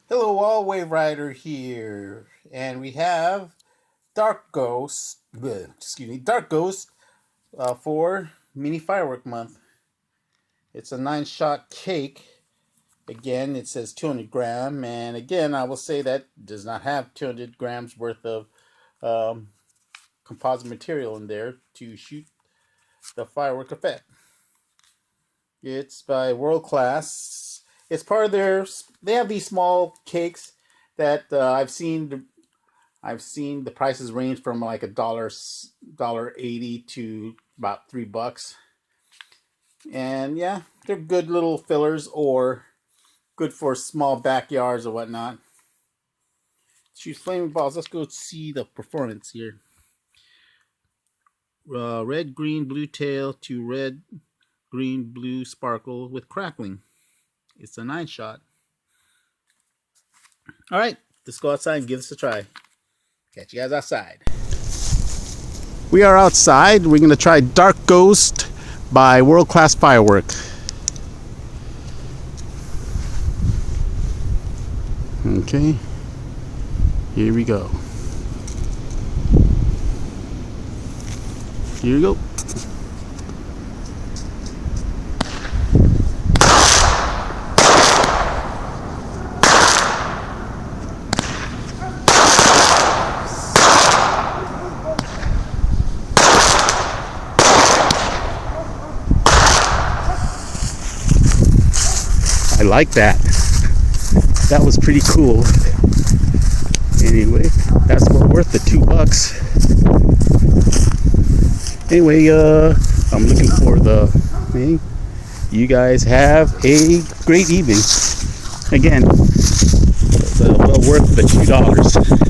Hello, all Wave Rider here, and we have Dark Ghost. Dark Ghost for Mini Firework Month. It's a 9-shot cake. Again, it says 200 gram, and again, I will say that does not have 200 grams worth of um, composite material in there to shoot the firework effect. It's by World Class. It's part of their. They have these small cakes that I've seen the prices range from like $1.80 to about $3. And yeah, they're good little fillers or good for small backyards or whatnot. Shoot flaming balls. Let's go see the performance here. Red, green, blue tail to red, green, blue sparkle with crackling. It's a 9-shot. All right, let's go outside and give this a try. Catch you guys outside. We are outside. We're going to try Dark Ghost by World Class Firework. Okay, here we go. Here we go. I like that. That was pretty cool. Anyway, that's well worth the $2. Anyway, I'm looking for the thing. You guys have a great evening. Again, well worth the $2.